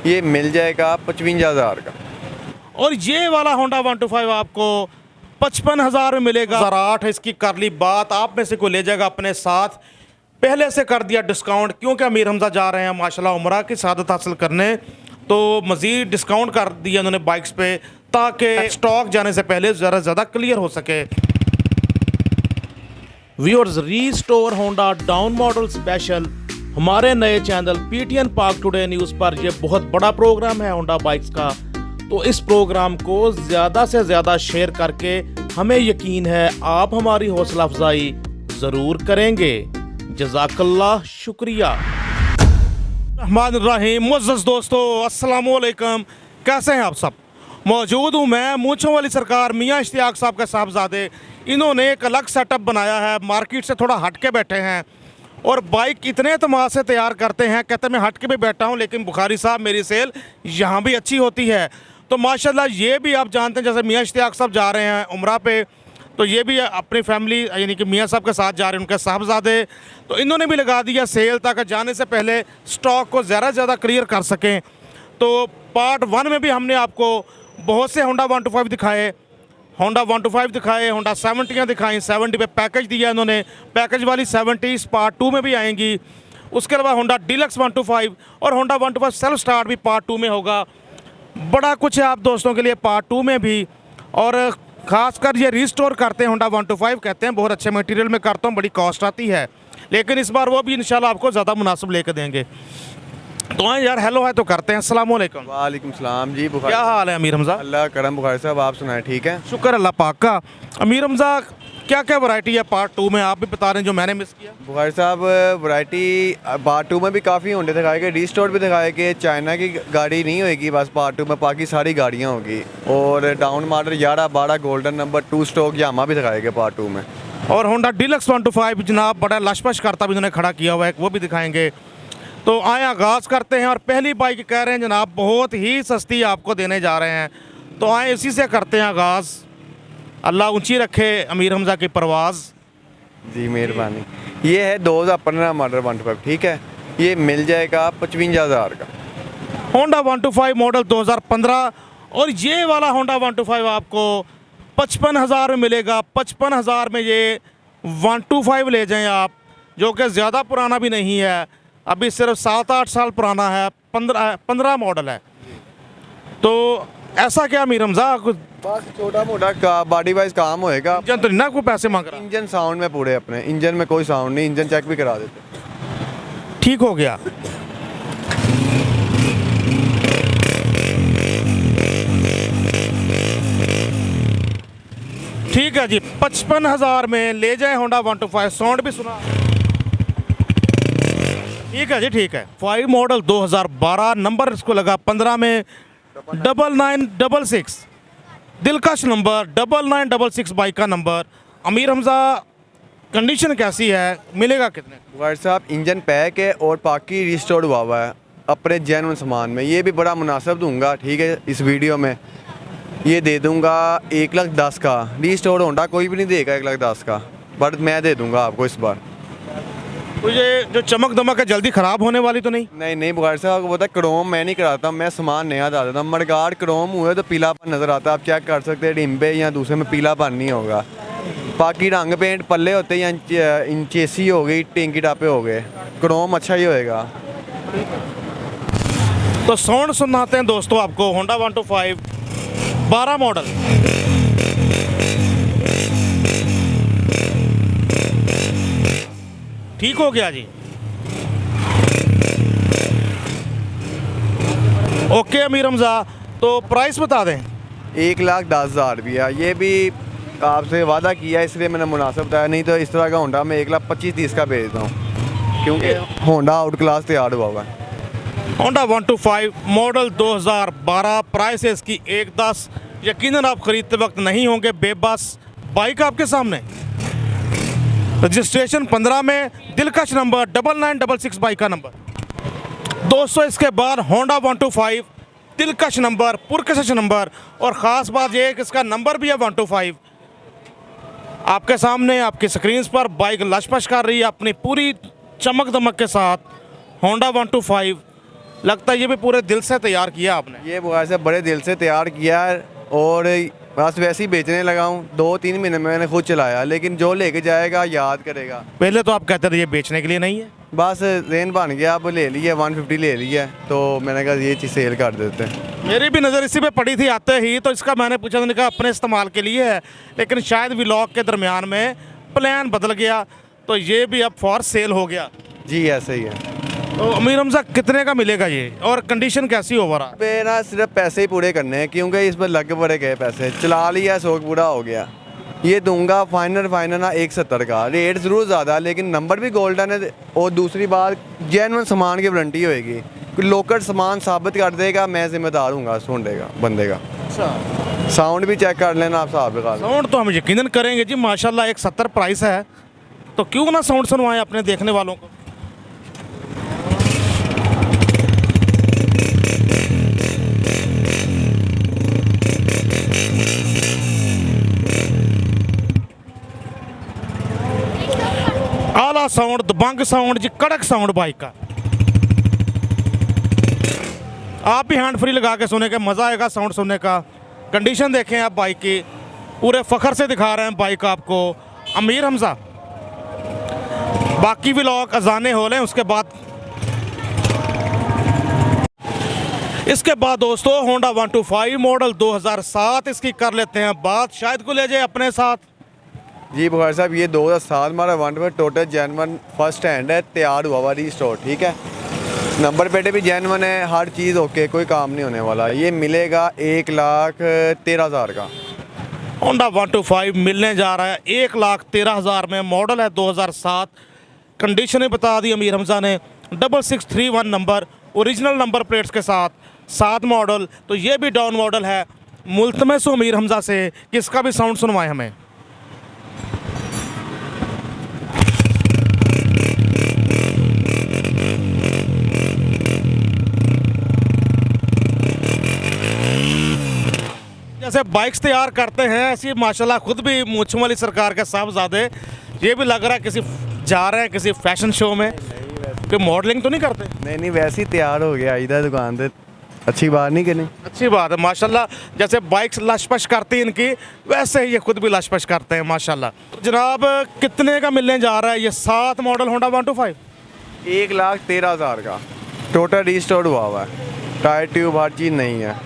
ये मिल जाएगा 55,000 का। और ये वाला होंडा 125 आपको 55,000 में मिलेगा। 2008 इसकी कर ली बात, आप में से कोई ले जाएगा अपने साथ, पहले से कर दिया डिस्काउंट, क्योंकि अमीर हमजा जा रहे हैं माशाल्लाह उम्रा की सआदत हासिल करने, तो मज़ीद डिस्काउंट कर दिया उन्होंने बाइक्स पे, ताकि स्टॉक जाने से पहले ज़रा ज़्यादा क्लियर हो सके। Viewers, restore Honda down model special हमारे नए चैनल पीटीएन पाक टुडे न्यूज़ पर यह बहुत बड़ा प्रोग्राम है होंडा बाइक्स का, तो इस प्रोग्राम को ज़्यादा से ज़्यादा शेयर करके हमें यकीन है आप हमारी हौसला अफजाई ज़रूर करेंगे। जज़ाकल्लाह, शुक्रिया। रहमान रहीम। मुअज़्ज़ज़ दोस्तों, अस्सलाम वालेकुम, कैसे हैं आप सब? मौजूद हूँ मैं मूंछों वाली सरकार मियाँ इश्तियाक साहब के साहबजादे। इन्होंने एक अलग सेटअप बनाया है, मार्केट से थोड़ा हट के बैठे हैं और बाइक इतने एतमाद से तैयार करते हैं, कहते हैं मैं हट के भी बैठा हूँ लेकिन बुखारी साहब मेरी सेल यहाँ भी अच्छी होती है। तो माशाल्लाह ये भी आप जानते हैं, जैसे मियाँ इश्तियाक साहब जा रहे हैं उम्रा पे, तो ये भी अपनी फैमिली यानी कि मियाँ साहब के साथ जा रहे हैं, उनके साहबजादे, तो इन्होंने भी लगा दिया सेल ताकि जाने से पहले स्टॉक को ज़्यादा से ज़्यादा क्लियर कर सकें। तो पार्ट 1 में भी हमने आपको बहुत से होंडा 125 दिखाए, होंडा 125 दिखाए, होंडा 70 दिखाई, 70 पे पैकेज दिया इन्होंने, पैकेज वाली 70 पार्ट 2 में भी आएंगी। उसके अलावा होंडा डीलक्स 125 और होंडा 125 सेल्फ स्टार्ट भी पार्ट 2 में होगा। बड़ा कुछ है आप दोस्तों के लिए पार्ट 2 में भी। और ख़ासकर ये रीस्टोर करते हैं होंडा 125, कहते हैं बहुत अच्छे मटेरियल में करता हूँ, बड़ी कॉस्ट आती है, लेकिन इस बार वो भी इंशाल्लाह आपको ज़्यादा मुनासिब लेकर देंगे। तो हाँ यार, हेलो है तो करते हैं। अस्सलाम वालेकुम। वालेकुम सलाम जी। बुखारी, क्या हाल है अमीर हमजा? अल्लाह करम। बुखारी साहब आप सुनाएं, ठीक है? शुक्र अल्लाह पाक का। अमीर हमजा, क्या क्या वैरायटी है पार्ट 2 में, आप भी बता रहे हैं जो मैंने मिस किया? बुखारी साहब वैरायटी पार्ट 2 में भी काफ़ी होंडे दिखाए गए, रीस्टोर भी दिखाए गए। चाइना की गाड़ी नहीं होगी बस पार्ट 2 में, बाकी सारी गाड़ियाँ होगी। और down model 11, 12 golden number 2 stock यामा भी दिखाए गए पार्ट 2 में। और होंडा डीलक्स 125 जनाब बड़ा लशपश करता भी इन्होंने खड़ा किया हुआ है, वो भी दिखाएंगे। तो आए आगाज़ करते हैं। और पहली बाइक कह रहे हैं जनाब बहुत ही सस्ती आपको देने जा रहे हैं, तो आए इसी से करते हैं आगाज़। अल्लाह ऊंची रखे अमीर हमजा की परवाज़। जी मेहरबानी। ये है 2015 मॉडल 125, ठीक है? ये मिल जाएगा 55,000 का। होंडा 125 मॉडल 2015 और ये वाला होंडा 125 आपको 55,000 में मिलेगा। 55,000 में ये 125 ले जाएं आप, जो कि ज़्यादा पुराना भी नहीं है, अभी सिर्फ 7-8 साल पुराना है, 15 मॉडल है। तो ऐसा क्या अमीर हमजा, कुछ बस छोटा मोटा का बॉडी वाइज काम होएगा। इंजन तो ना कोई पैसे मांग रहा? इंजन साउंड में पूरे अपने, इंजन में कोई साउंड नहीं, इंजन चेक भी करा देते। ठीक हो गया। ठीक है जी, 55,000 में ले जाए होंडा 125। साउंड भी सुना? ठीक है जी, ठीक है। 5 मॉडल 2012, नंबर इसको लगा 15 में 9966, दिलकश नंबर 9966 बाइक का नंबर। अमीर हमजा, कंडीशन कैसी है, मिलेगा कितने? बुखारी साहब इंजन पैक है और बाकी रिस्टोर्ड हुआ है अपने जेन्युइन सामान में। ये भी बड़ा मुनासिब दूंगा, ठीक है? इस वीडियो में ये दे दूंगा 1,10,000 का। रिस्टोर्ड होंडा कोई भी नहीं देगा 1,10,000 का, बट मैं दे दूंगा आपको इस बार। तो ये जो चमक दमक है जल्दी ख़राब होने वाली तो नहीं? नहीं बुखारी साहब, वो था क्रोम मैं नहीं कराता, मैं सामान नया डाल देता हूँ। मडगार्ड क्रोम हुए तो पीलापन नज़र आता है, आप चेक कर सकते हैं डिम्बे या दूसरे में पीलापन नहीं होगा। बाकी रंग पेंट पल्ले होते हैं या इंचेसी हो गई, टेंकी टापे हो गए, क्रोम अच्छा ही होएगा। तो साउंड सुनाते हैं दोस्तों आपको। होंडा 125 12 मॉडल, ठीक हो गया जी। ओके अमीर हमजा, तो प्राइस बता दें। 1,10,000 रुपया। ये भी आपसे वादा किया इसलिए मैंने मुनासिब बताया, नहीं तो इस तरह का होंडा मैं 1,25,30 का बेचता हूँ, क्योंकि होंडा आउट क्लास तैयार हुआ हुआ है। होंडा 125 मॉडल 2012, प्राइस है इसकी 1,10,000। यकीनन आप खरीदते वक्त नहीं होंगे बेबस। बाइक आपके सामने, रजिस्ट्रेशन 15 में, दिलकश नंबर 9966 बाइक का नंबर। दोस्तों इसके बाद होंडा 125 दिलकश नंबर, पुरकशिश नंबर, और ख़ास बात यह है कि इसका नंबर भी है 125। आपके सामने आपकी स्क्रीन पर बाइक लशपश कर रही है अपनी पूरी चमक दमक के साथ। होंडा 125 लगता है ये भी पूरे दिल से तैयार किया आपने। ये बुखार से बड़े दिल से तैयार किया है और बस वैसे ही बेचने लगा हूँ। 2-3 महीने में मैंने खुद चलाया, लेकिन जो लेके जाएगा याद करेगा। पहले तो आप कहते थे ये बेचने के लिए नहीं है। बस रेन बन गया, अब ले लिया 150 ले लिया, तो मैंने कहा ये चीज़ सेल कर देते हैं। मेरी भी नज़र इसी पे पड़ी थी आते ही, तो इसका मैंने पूछा, मैंने कहा अपने इस्तेमाल के लिए है, लेकिन शायद व्लॉग के दरमियान में प्लान बदल गया तो ये भी अब फॉर सेल हो गया। जी ऐसे ही है। तो अमीर हमजा कितने का मिलेगा ये, और कंडीशन कैसी हो रहा? पे ना सिर्फ पैसे ही पूरे करने हैं, क्योंकि इस पर लग पड़े गए पैसे, चला लिया, शौक पूरा हो गया। ये दूंगा फाइनल ना 170 का। रेट ज़रूर ज़्यादा है, लेकिन नंबर भी गोल्डन है। और दूसरी बात, जेन्युइन सामान की वारंटी होएगी। कोई लोकल सामान साबित कर देगा, मैं जिम्मेदार हूँ सुनने का बंदे का। अच्छा, साउंड भी चेक कर लेना आप साहब का। साउंड तो हम यकीनन करेंगे जी, माशाल्लाह 170 प्राइस है, तो क्यों ना साउंड सुनवाएं अपने देखने वालों को। आला साउंड, दबंग साउंड जी, कड़क साउंड बाइक का। आप भी हैंड फ्री लगा के सुने का मज़ा आएगा साउंड सुनने का। कंडीशन देखें आप बाइक की, पूरे फ़ख्र से दिखा रहे हैं बाइक आपको अमीर हमजा। बाकी व्लॉग अजाने हो लें उसके बाद। इसके बाद दोस्तों होंडा 125 मॉडल 2007 इसकी कर लेते हैं बात। शायद को ले जाए अपने साथ। जी बुखार साहब, ये 2007 हमारा 125 टोटल जेन्युइन फर्स्ट हैंड है, तैयार हुआ हुआ रीस्टोर, ठीक है। नंबर प्लेटें भी जेन्युइन है, हर चीज़ ओके, कोई काम नहीं होने वाला। ये मिलेगा 1,13,000 का। होंडा 125 मिलने जा रहा है 1,13,000 में। मॉडल है 2007। कंडीशन बता दी अमीर हमजा ने, 6631 नंबर, ओरिजिनल नंबर प्लेट्स के साथ, 7 मॉडल। तो ये भी डाउन मॉडल है। मुल्तमस अमीर हमजा से कि इसका भी साउंड सुनवाएं हमें। जैसे बाइक्स तैयार करते हैं ऐसी माशाल्लाह खुद भी मूंछ वाली सरकार के साहबजादे, ये भी लग रहा है किसी जा रहे हैं किसी फैशन शो में। कि मॉडलिंग तो नहीं करते? नहीं, वैसे ही तैयार हो गया इधर दुकान पे। अच्छी बात नहीं करनी, अच्छी बात है माशाल्लाह। जैसे बाइक्स लशपश करती हैं इनकी, वैसे ही ये खुद भी लशपश करते हैं माशाल्लाह। जनाब कितने का मिलने जा रहा है ये 7 मॉडल होंडा 125? 1,13,000 का टोटल रीस्टोर हुआ हुआ है, टायर ट्यूब हर चीज़ नहीं है।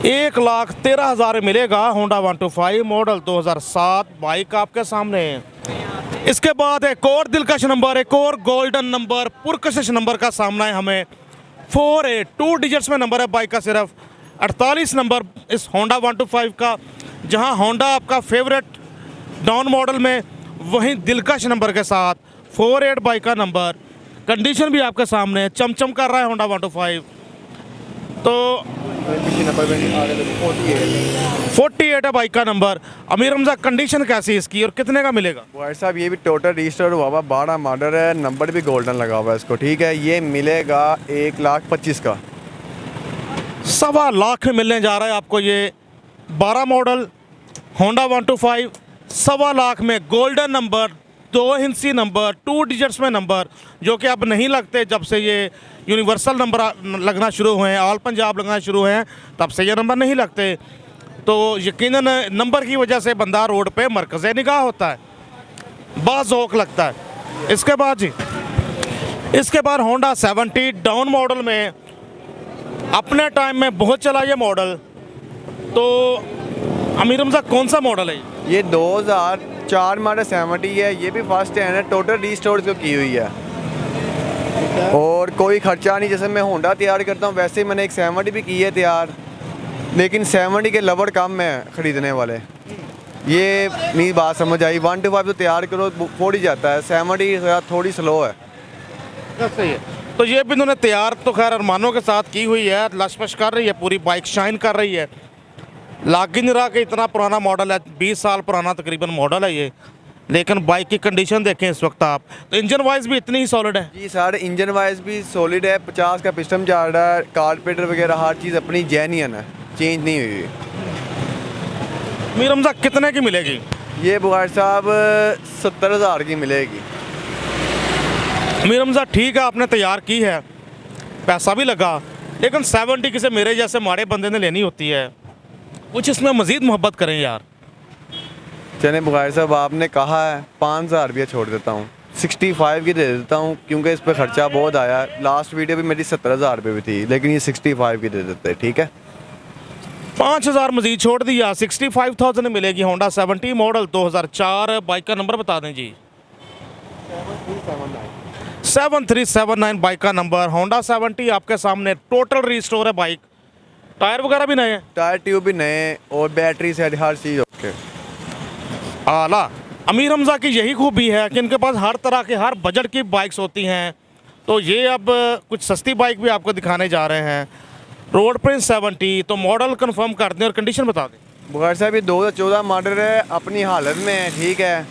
1,13,000 मिलेगा होंडा 125 मॉडल 2007 बाइक आपके सामने। इसके बाद एक और दिलकश नंबर, एक और गोल्डन नंबर, पुरकशिश नंबर का सामना है हमें। 48 2 डिजिट्स में नंबर है बाइक का, सिर्फ 48 नंबर इस होंडा 125 का। जहां होंडा आपका फेवरेट डाउन मॉडल में, वहीं दिलकश नंबर के साथ 48 बाइक का नंबर। कंडीशन भी आपके सामने है, चमचम कर रहा है होंडा 125। तो 48 है बाइक का नंबर। अमीर हमजा कंडीशन कैसी है इसकी और कितने का मिलेगा? भाई साहब ये भी टोटल रजिस्टर हुआ हुआ, 12 मॉडल है, नंबर भी गोल्डन लगा हुआ है इसको, ठीक है। ये मिलेगा 1,25,000 का। 1.25 लाख में मिलने जा रहा है आपको ये 12 मॉडल होंडा 125 1.25 लाख में। गोल्डन नंबर, 2 इंची नंबर, 2 डिजिट्स में नंबर, जो कि अब नहीं लगते जब से ये यूनिवर्सल नंबर लगना शुरू हुए हैं, ऑल पंजाब लगना शुरू हुए हैं, तब से ये नंबर नहीं लगते। तो यकीनन नंबर की वजह से बंदा रोड पे मरकज़े निगाह होता है, बाज़ौक़ लगता है। इसके बाद जी, इसके बाद होंडा 70 डाउन मॉडल में, अपने टाइम में बहुत चला ये मॉडल। तो अमीर हमजा कौन सा मॉडल है ये? 2004 मॉडल 70 है, ये भी फर्स्ट हैंड है, टोटल रीस्टोर जो की हुई है और कोई खर्चा नहीं। जैसे मैं होंडा तैयार करता हूँ वैसे ही मैंने एक 70 भी की है तैयार, लेकिन 70 के लवर कम है ख़रीदने वाले। ये नहीं बात समझ आई। 125 तो तैयार करो फोड़ ही जाता है, 70 थोड़ी स्लो है। सही है। तो ये भी इन्होंने तैयार तो खैर अरमानों के साथ की हुई है, लशपश कर रही है, पूरी बाइक शाइन कर रही है। लाग ही नहीं रहा कि इतना पुराना मॉडल है, 20 साल पुराना तकरीबन मॉडल है ये, लेकिन बाइक की कंडीशन देखें इस वक्त आप। तो इंजन वाइज भी इतनी ही सॉलिड है? जी सर, इंजन वाइज भी सॉलिड है, 50 का पिस्टन जा रहा है, कार्पेटर वगैरह हर चीज़ अपनी जेन्युइन है, चेंज नहीं हुई। अमीर हमजा कितने की मिलेगी ये? बुखार साहब 70,000 की मिलेगी। अमीर हमजा ठीक है, आपने तैयार की है, पैसा भी लगा, लेकिन 70 किसी मेरे जैसे माड़े बंदे ने लेनी होती है, कुछ इसमें मज़ीद मोहब्बत करें यार। चले बुखारी साहब, आपने कहा है 5,000 रुपया छोड़ देता हूँ, 65 की दे देता हूँ, क्योंकि इस पर ख़र्चा बहुत आया। लास्ट वीडियो भी मेरी 70,000 रुपये भी थी, लेकिन ये 65 की दे देते, ठीक है। 5,000 मज़ीद छोड़ दिया, 65,000 में मिलेगी होंडा 70 मॉडल 2004। बाइक का नंबर बता दें जी। 7379 बाइक का नंबर, होंडा 70 आपके सामने। टोटल रिस्टोर है बाइक, टायर वगैरह भी नए हैं, टायर ट्यूब भी नए और बैटरी से हर चीज़ ओके। आला। अमीर हमज़ा की यही खूबी है कि इनके पास हर तरह के हर बजट की बाइक्स होती हैं। तो ये अब कुछ सस्ती बाइक भी आपको दिखाने जा रहे हैं। रोड प्रिंस 70, तो मॉडल कंफर्म कर दें और कंडीशन बता दें। बुखारी साहब ये 2014 मॉडल है, अपनी हालत में है, ठीक है।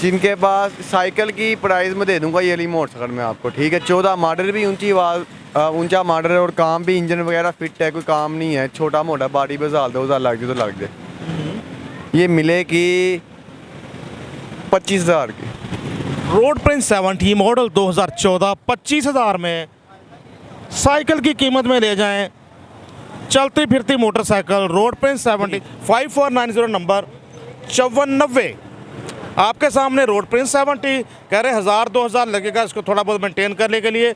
जिनके पास साइकिल की प्राइस में दे दूंगा ये वाली मोटरसाइकिल में आपको, ठीक है। 14 मॉडल भी ऊंचा मॉडल है और काम भी इंजन वगैरह फिट है, कोई काम नहीं है। छोटा मोटा बॉडी पे जाल दो लग जाए तो लग जाए। ये मिलेगी 25,000 की। रोड प्रिंस 70 मॉडल 2014, 25,000 में साइकिल की कीमत में ले जाएं। चलती फिरती मोटरसाइकिल रोड प्रिंस 70, 5490 नंबर 5490। आपके सामने रोड प्रिंस 70, कह रहे 1,000-2,000 लगेगा इसको थोड़ा बहुत मेंटेन करने के लिए।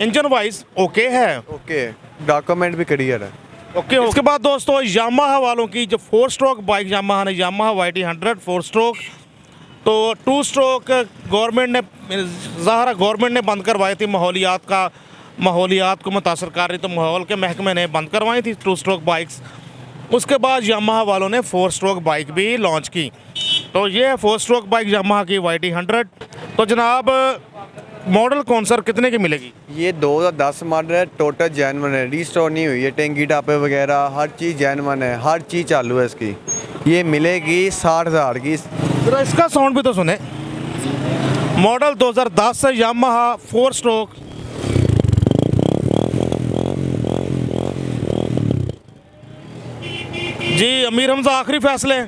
इंजन वाइज ओके है, ओके, डॉक्यूमेंट भी क्लियर है, ओके। उसके बाद दोस्तों यामाहा वालों की जो 4 स्ट्रोक बाइक यामाहा ने, यामाहा YT100 4 स्ट्रोक, तो 2 स्ट्रोक गवर्नमेंट ने, ज़ाहिर गवर्नमेंट ने बंद करवाई थी, माहौलियात को मुतासर कर रही, तो माहौल के महकमे ने बंद करवाई थी 2 स्ट्रोक बाइक्स। उसके बाद यामाहा वालों ने 4 स्ट्रोक बाइक भी लॉन्च की। तो ये है 4 स्ट्रोक बाइक यामाहा की YT100। तो जनाब मॉडल कौन सर कितने की मिलेगी? ये 2010 मॉडल है, टोटल जेन्युइन है, रीस्टोर नहीं हुई है। टेंकी टापे वगैरह हर चीज़ जेन्युइन है, हर चीज़ चालू है इसकी। ये मिलेगी 60,000 की। जरा इसका साउंड भी तो सुने। मॉडल 2010 है, यामाहा 4 स्ट्रोक। जी अमीर हमज़ा, आखिरी फैसले।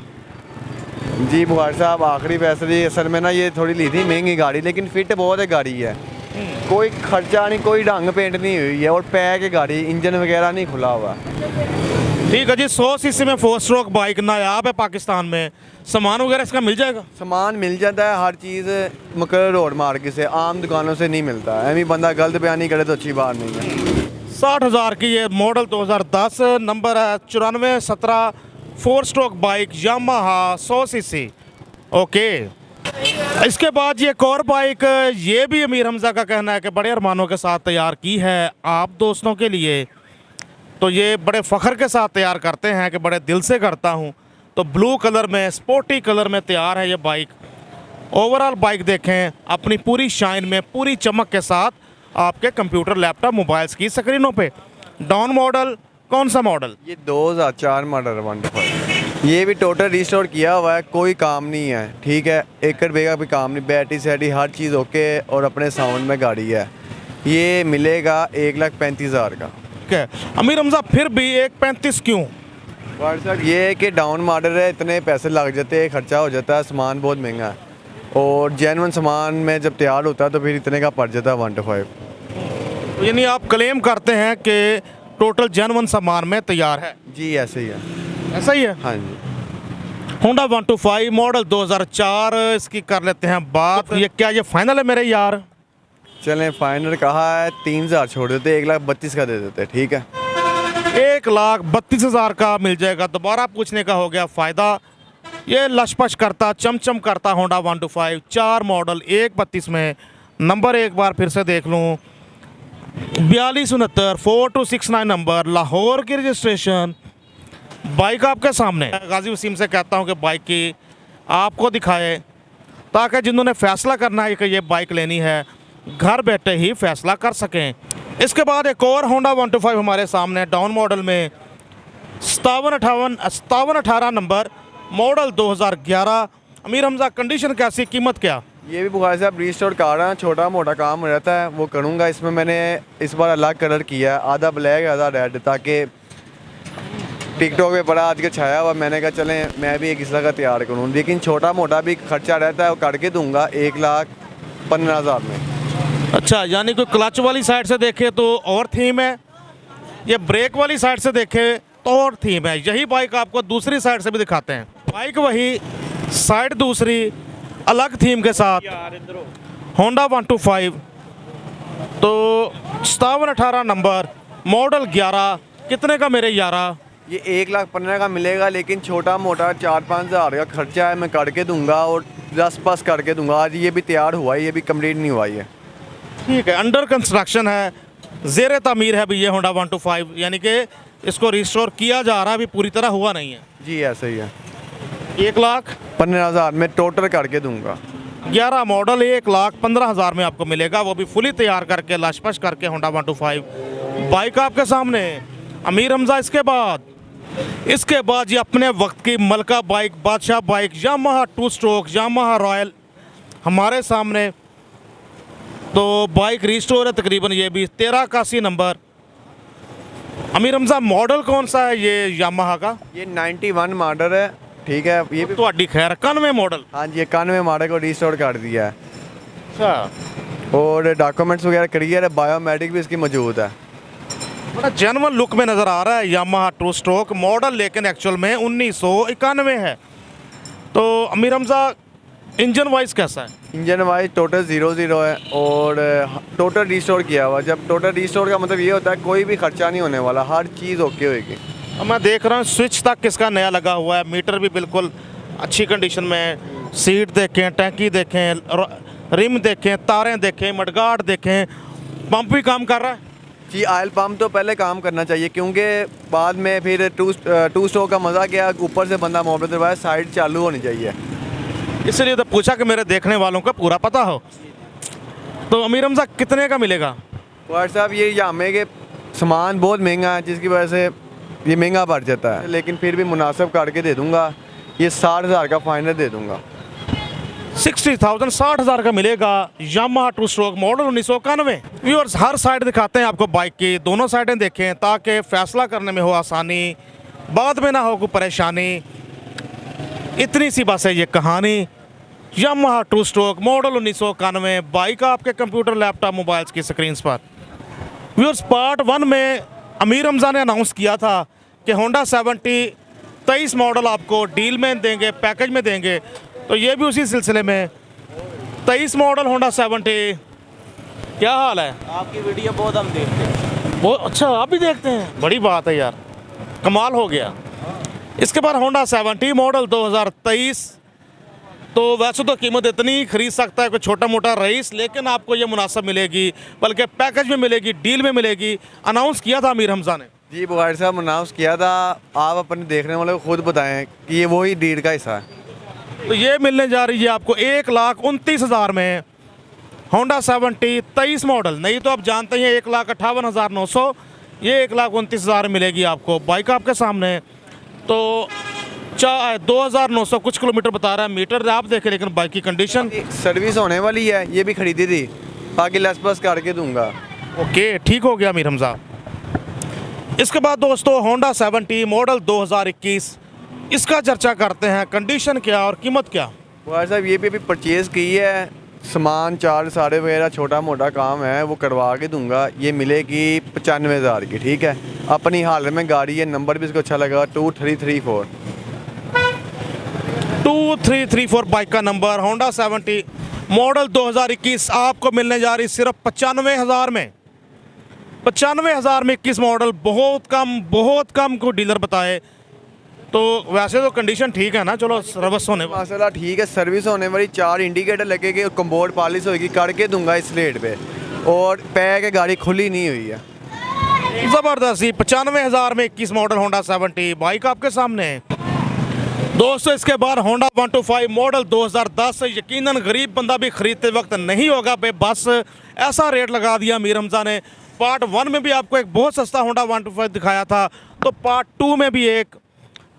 जी बुखारी साहब, आखिरी फैसले असल में ना ये थोड़ी ली थी महंगी गाड़ी, लेकिन फिट बहुत है गाड़ी है, कोई खर्चा नहीं, कोई ढंग पेंट नहीं हुई है और पैक है गाड़ी, इंजन वगैरह नहीं खुला हुआ। ठीक है जी। 100 सीसी में 4 स्ट्रोक बाइक नायाब है पाकिस्तान में। सामान वगैरह इसका मिल जाएगा? सामान मिल जाता है, हर चीज़ मकर रोड मार्केट से, आम दुकानों से नहीं मिलता। ऐਵੇਂ बंदा गलत बयानी करे तो अच्छी बात नहीं है। 60,000 की ये मॉडल 2010 नंबर है, 9417 4 stroke bike Yamaha 100 CC, okay. इसके बाद ये एक और बाइक, ये भी अमीर हमज़ा का कहना है कि बड़े अरमानों के साथ तैयार की है आप दोस्तों के लिए। तो ये बड़े फ़ख्र के साथ तैयार करते हैं कि बड़े दिल से करता हूँ। तो ब्लू कलर में, स्पोर्टी कलर में तैयार है ये बाइक। ओवरऑल बाइक देखें अपनी पूरी शाइन में, पूरी चमक के साथ आपके कंप्यूटर, लैपटॉप, मोबाइल्स की स्क्रीनों पे। डाउन मॉडल कौन सा मॉडल? ये 2004 मॉडल 125। ये भी टोटल रिस्टोर किया हुआ है, कोई काम नहीं है, ठीक है। 1 रुपये का भी काम नहीं, बैटरी सैटरी हर चीज़ ओके और अपने साउंड में गाड़ी है। ये मिलेगा 1,35,000 का। है अमीर हमज़ा, फिर भी 1,35 क्यों? व्हाट्सएप ये है कि डाउन मॉडल है, इतने पैसे लग जाते हैं, खर्चा हो जाता है, सामान बहुत महंगा है और जेन्युइन सामान में जब तैयार होता है तो फिर इतने का पड़ जाता है 125। यानी आप क्लेम करते हैं कि टोटल जेन्युइन सामान में तैयार है? जी ऐसे ही है। ऐसा ही है? हाँ जी। होंडा 125 मॉडल 2004, इसकी कर लेते हैं बात। ये क्या ये फाइनल है मेरे यार? चलें फाइनल कहा है, 3,000 छोड़ देते, 1,32,000 का दे देते, ठीक है। 1,32,000 का मिल जाएगा। दोबारा पूछने का हो गया फ़ायदा। ये लशपश करता, चमचम करता होंडा 125 4 मॉडल 1,32 में। नंबर एक बार फिर से देख लूँ, 4269 4269 नंबर, लाहौर की रजिस्ट्रेशन। बाइक आपके सामने। गाजी वसीम से कहता हूँ कि बाइक की आपको दिखाए, ताकि जिन्होंने फ़ैसला करना है कि ये बाइक लेनी है घर बैठे ही फ़ैसला कर सकें। इसके बाद एक और होंडा 125 हमारे सामने डाउन मॉडल में 5718 number, model 2011। Amir Hamza, condition कैसी, कीमत क्या? ये भी बुखारी साहब रिस्टोर कर रहा है, छोटा मोटा काम रहता है वो करूँगा। इसमें मैंने इस बार अलग कलर किया है, आधा ब्लैक आधा रेड, ताकि टिकटॉक पे बड़ा आज के छाया हुआ। मैंने कहा चलें मैं भी एक इस का तैयार करूँ, लेकिन छोटा मोटा भी खर्चा रहता है वो करके दूँगा 1,15,000 में। अच्छा, यानी कोई क्लच वाली साइड से देखे तो और थीम है, ये ब्रेक वाली साइड से देखे तो और थीम है। यही बाइक आपको दूसरी साइड से भी दिखाते हैं, बाइक वही, साइड दूसरी, अलग थीम के साथ। होंडा 125, तो 5718 नंबर, मॉडल 11, कितने का मेरे यारा? ये 1,15,000 का मिलेगा, लेकिन छोटा मोटा 4-5 हज़ार का खर्चा है, मैं करके दूंगा और 10 पास करके दूंगा। आज ये भी तैयार हुआ है, ये भी कंप्लीट नहीं हुआ है। ठीक है, अंडर कंस्ट्रक्शन है, ज़ेर तामीर है अभी ये होंडा 125, यानी कि इसको रिस्टोर किया जा रहा है, अभी पूरी तरह हुआ नहीं है। जी ऐसा ही है। 1,15,000 में टोटल करके दूंगा। 11 मॉडल 1,15,000 में आपको मिलेगा, वो भी फुली तैयार करके लशपश करके होंडा 125 बाइक आपके सामने। अमीर हमजा इसके बाद ये अपने वक्त की मलका बाइक, बादशाह bike, Yamaha 2 stroke, Yamaha royal हमारे सामने। तो बाइक रिस्टोर है तकरीबन, ये भी 1381 नंबर। अमीर हमजा मॉडल कौन सा है ये यामाहा का? ये 91 मॉडल है, ठीक है। ये भी तो खैर 91 मॉडल। हाँ जी, 91 मॉडल को रिस्टोर कर दिया है। अच्छा, और डॉक्यूमेंट्स वगैरह क्लियर है, बायोमेट्रिक भी इसकी मौजूद है। बड़ा जेन्युइन लुक में नज़र आ रहा है यामाहा 2 स्ट्रोक मॉडल, लेकिन एक्चुअल में 1991 है। तो अमीर हमजा इंजन वाइज कैसा है? इंजन वाइज टोटल 00 है और टोटल रिस्टोर किया हुआ। जब टोटल रिस्टोर का मतलब ये होता है कोई भी खर्चा नहीं होने वाला, हर चीज़ ओके होगी। अब मैं देख रहा हूँ स्विच तक किसका नया लगा हुआ है, मीटर भी बिल्कुल अच्छी कंडीशन में है। सीट देखें, टैंकी देखें, रिम देखें, तारें देखें, मडगार्ड देखें, पंप भी काम कर रहा है। जी, ऑयल पंप तो पहले काम करना चाहिए, क्योंकि बाद में फिर टू स्ट्रोक का मज़ा क्या, ऊपर से बंदा मोबाइल दरवाजा, साइड चालू होनी चाहिए। इसलिए तो पूछा कि मेरे देखने वालों का पूरा पता हो। तो अमीर हमजा कितने का मिलेगा? वाट साहब, ये यामे के सामान बहुत महंगा है, जिसकी वजह से ये महंगा पड़ जाता है, लेकिन फिर भी मुनासिब करके दे दूंगा। ये 60,000 का फाइनल दे दूंगा। 60,000 60,000 का मिलेगा यामाहा 2 स्ट्रोक मॉडल 1991। व्यूअर्स, हर साइड दिखाते हैं आपको बाइक की, दोनों साइडें देखें ताकि फैसला करने में हो आसानी, बाद में ना हो कोई परेशानी। इतनी सी बस है ये कहानी। यामाहा 2 स्ट्रोक मॉडल 1991 बाइक आपके कंप्यूटर, लैपटॉप, मोबाइल्स की स्क्रीन पर। व्यूअर्स, पार्ट 1 में अमीर हमजा ने अनाउंस किया था कि होंडा 70 23 मॉडल आपको डील में देंगे, पैकेज में देंगे। तो ये भी उसी सिलसिले में 23 मॉडल होंडा 70। क्या हाल है? आपकी वीडियो बहुत हम देखते हैं। बहुत अच्छा, आप भी देखते हैं, बड़ी बात है यार, कमाल हो गया। इसके बाद होंडा 70 मॉडल 2023। तो वैसे तो कीमत इतनी खरीद सकता है कोई छोटा मोटा रईस, लेकिन आपको ये मुनासिब मिलेगी, बल्कि पैकेज में मिलेगी, डील में मिलेगी। अनाउंस किया था अमीर हमजा ने। जी बुखारी साहब, अनाउंस किया था। आप अपने देखने वाले को खुद बताएं कि ये वही डील का हिस्सा है। तो ये मिलने जा रही है आपको 1,29,000 में होंडा 70 23 मॉडल। नहीं तो आप जानते हैं 1,58,900, ये 1,29,000 मिलेगी आपको बाइक आपके सामने। तो 2,900 कुछ किलोमीटर बता रहा है, मीटर आप देखें, लेकिन बाइक की कंडीशन। सर्विस होने वाली है, ये भी खरीदी थी, बाकी लेस बस करके दूंगा। ओके, ठीक हो गया अमीर हमजा। इसके बाद दोस्तों होंडा 70 मॉडल 2021, इसका चर्चा करते हैं, कंडीशन क्या और कीमत क्या। बुखारी साहब, ये भी अभी परचेज़ की है, सामान चार्ज सारे वगैरह छोटा मोटा काम है वो करवा के दूंगा। ये मिलेगी 95,000 की, ठीक है। अपनी हाल में गाड़ी है, नंबर भी इसको अच्छा लगा, 2334 2334 बाइक का नंबर, होंडा 70 मॉडल 2021 आपको मिलने जा रही सिर्फ 95,000 में। 95,000 में 21 मॉडल, बहुत कम को डीलर बताए। तो वैसे तो कंडीशन ठीक है ना, चलो सर्विस होने मसला ठीक है, सर्विस होने वाली, 4 इंडिकेटर लगेगी और कम्बोर्ड पॉलिश होगी, करके दूंगा इस रेट पे। और पैक है, गाड़ी खुली नहीं हुई है। ज़बरदस्ती 95,000 में 21 मॉडल होंडा 70 बाइक आपके सामने है दोस्तों। इसके बाद होंडा 125 मॉडल 2010, यकीनन गरीब बंदा भी खरीदते वक्त नहीं होगा बस, ऐसा रेट लगा दिया अमीर हमजा ने। पार्ट 1 में भी आपको एक बहुत सस्ता होंडा 125 दिखाया था, तो पार्ट 2 में भी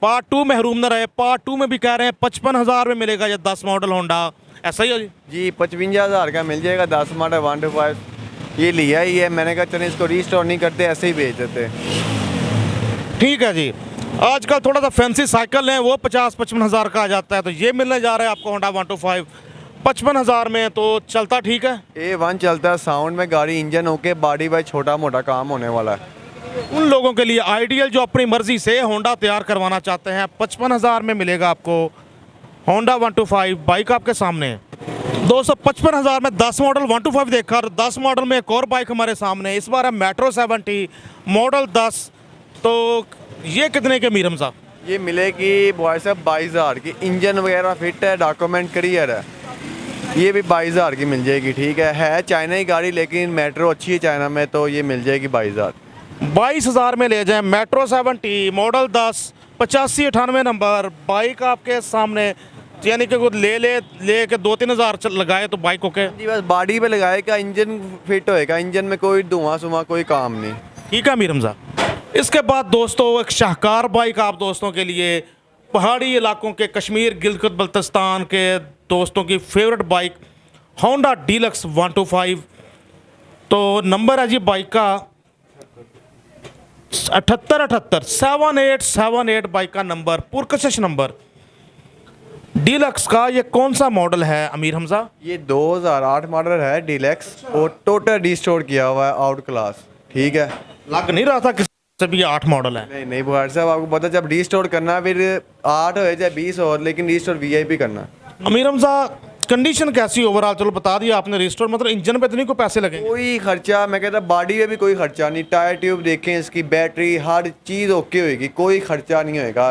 पार्ट 2 महरूम न रहे। पार्ट 2 में भी कह रहे हैं 55,000 में मिलेगा ये 10 मॉडल होंडा, ऐसा ही हो जी? जी 55,000 का मिल जाएगा 10 मॉडल 125। ये लिया ही है, मैंने कहा चलिए इसको रीस्टोर नहीं करते, ऐसे ही बेच देते। ठीक है जी। आजकल थोड़ा सा फैंसी साइकिल है, वो 50-55,000 का आ जाता है। तो ये मिलने जा रहा है आपको होंडा 125 55,000 में तो चलता ठीक है। A1 चलता है, साउंड में गाड़ी, इंजन ओके, बॉडी वाइज छोटा मोटा काम होने वाला है। उन लोगों के लिए आइडियल जो अपनी मर्जी से होंडा तैयार करवाना चाहते हैं, 55,000 में मिलेगा आपको होंडा 125 बाइक आपके सामने है। दोस्तों 55,000 में 10 मॉडल 125 देखा, और 10 मॉडल में एक और बाइक हमारे सामने है। इस बार है मेट्रो 70 मॉडल 10। तो ये कितने के मीर हमजा? ये मिलेगी बॉय साहब 22,000 की, इंजन वगैरह फिट है, डॉक्यूमेंट क्लियर है। ये भी 22,000 की मिल जाएगी, ठीक है चाइना की गाड़ी, लेकिन मेट्रो अच्छी है चाइना में, तो ये मिल जाएगी 22,000। 22,000 में ले जाएं मेट्रो 70 मॉडल 10 8598 नंबर बाइक आपके सामने। यानी कि ले के 2-3 हज़ार लगाए तो बाइक ओके जी, बस बॉडी पे लगाएगा, इंजन फिट होएगा, इंजन में कोई धुआं सुआं कोई काम नहीं। ठीक है मीर हमजा। इसके बाद दोस्तों एक शाहकार बाइक आप दोस्तों के लिए, पहाड़ी इलाकों के कश्मीर गिलगित बल्तिस्तान के दोस्तों की फेवरेट बाइक होंडा डीलक्स 125। तो नंबर है जी बाइक का 7878 बाइक का नंबर, पुरकशिश नंबर डीलक्स का। ये कौन सा मॉडल है अमीर हमजा? ये 2008 मॉडल है डीलक्स, और टोटल रिस्टोर किया हुआ है, आउट क्लास, ठीक है। लग नहीं रहा था कि भी 8 मॉडल है। नहीं बुखार साहब, आपको पता जब रिस्टोर करना फिर 8 हो चाहे 20 हो, लेकिन रिस्टोर VIP करना। अमीर हमजा कंडीशन कैसी ओवरऑल? चलो बता दिया आपने रिस्टोर, मतलब इंजन पे तो नहीं कोई पैसे लगेंगे? कोई खर्चा, मैं कहता बॉडी में भी कोई खर्चा नहीं, टायर ट्यूब देखें, इसकी बैटरी हर चीज़ ओके होएगी, कोई खर्चा नहीं होएगा।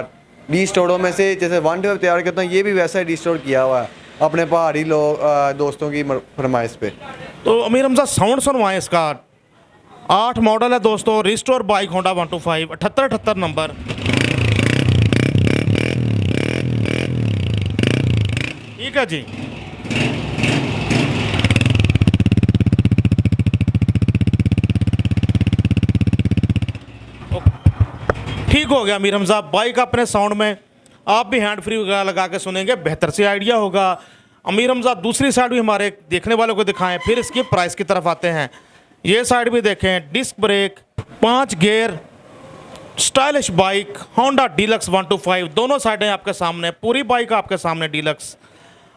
रिस्टोरों में से जैसे 125 तैयार करता हूँ, ये भी वैसा ही रिस्टोर किया हुआ है अपने पहाड़ी लोग दोस्तों की फरमाइश पे। तो अमीर हमजा साउंड सुनवाएं इसका। 8 मॉडल है दोस्तों, रिस्टोर बाइक होंडा 125 7878 नंबर। ठीक है जी। ठीक हो गया अमीर हमजा, बाइक अपने साउंड में, आप भी हैंड फ्री वगैरह लगा के सुनेंगे, बेहतर से आइडिया होगा। अमीर हमजा दूसरी साइड भी हमारे देखने वालों को दिखाएं, फिर इसकी प्राइस की तरफ आते हैं। ये साइड भी देखें, disc brake, 5 gear, stylish bike Honda deluxe 125, दोनों साइडें आपके सामने, पूरी बाइक आपके सामने डीलक्स।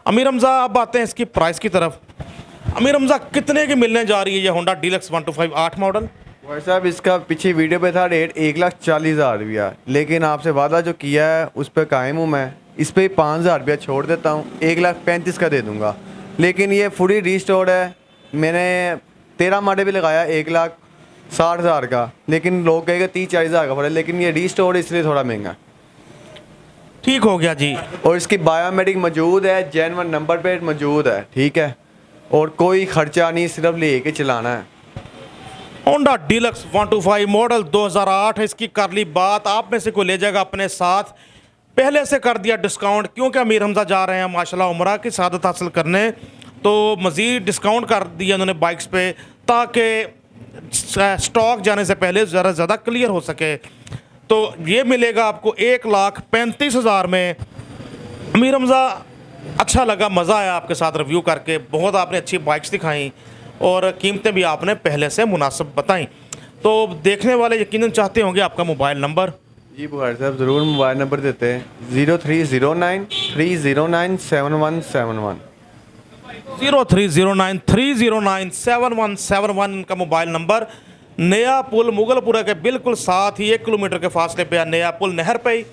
अमीर हमजा अब आते हैं इसकी प्राइस की तरफ। अमीर हमजा कितने की मिलने जा रही है ये होंडा डीलक्स 125 8 मॉडल? भाई साहब इसका पीछे वीडियो पे था रेट 1,40,000 रुपया, लेकिन आपसे वादा जो किया है उस पर कायम हूँ मैं। इस पर 5,000 रुपया छोड़ देता हूँ, 1,35,000 का दे दूँगा। लेकिन ये फुली रिस्टोर्ड है, मैंने 13 मॉडल भी लगाया 1,60,000 का, लेकिन लोग कहेगा 30-40,000 का पड़े, लेकिन ये रिस्टोर्ड इसलिए थोड़ा महंगा। ठीक हो गया जी। और इसकी बायोमेट्रिक मौजूद है, जेन्युइन नंबर प्लेट मौजूद है, ठीक है, और कोई खर्चा नहीं, सिर्फ लेके चलाना है। होंडा डीलक्स 125 मॉडल 2008 है। इसकी कर ली बात, आप में से कोई ले जाएगा अपने साथ, पहले से कर दिया डिस्काउंट, क्योंकि अमीर हमजा जा रहे हैं माशाल्लाह उम्रा की सआदत हासिल करने, तो मज़ीद डिस्काउंट कर दिया उन्होंने बाइक्स पे, ताकि स्टॉक जाने से पहले ज़रा ज़्यादा क्लियर हो सके। तो ये मिलेगा आपको 1,35,000 में। अमीर हमजा अच्छा लगा, मज़ा आया आपके साथ रिव्यू करके, बहुत आपने अच्छी बाइक्स दिखाई और कीमतें भी आपने पहले से मुनासिब बताई। तो देखने वाले यकीनन चाहते होंगे आपका मोबाइल नंबर। जी बुखारी साहब ज़रूर मोबाइल नंबर देते हैं, 0309-309-7171 0309-309-7171 इनका मोबाइल नंबर। नया पुल मुगलपुरा के बिल्कुल साथ ही 1 किलोमीटर के फासले पे है नया पुल, नहर पे ही।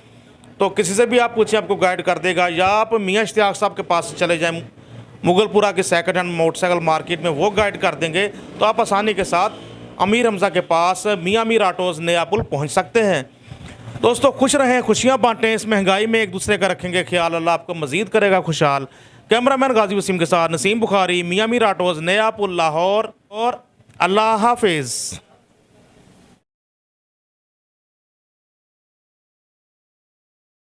तो किसी से भी आप पूछें, आपको गाइड कर देगा, या आप मियाँ इश्तियाक साहब के पास चले जाएं मुगलपुरा की सेकंड हैंड मोटरसाइकिल मार्केट में, वो गाइड कर देंगे। तो आप आसानी के साथ अमीर हमजा के पास मियाँ मीर ऑटोज़ नया पुल पहुँच सकते हैं। दोस्तों खुश रहें, खुशियाँ बांटें, इस महंगाई में एक दूसरे का रखेंगे ख्याल, अल्लाह आपको मज़ीद करेगा खुशहाल। कैमरामैन गाजी वसीम के साथ नसीम बुखारी, मियाँ मीर ऑटोज़ नया पुल लाहौर, और अल्लाह हाफिज़।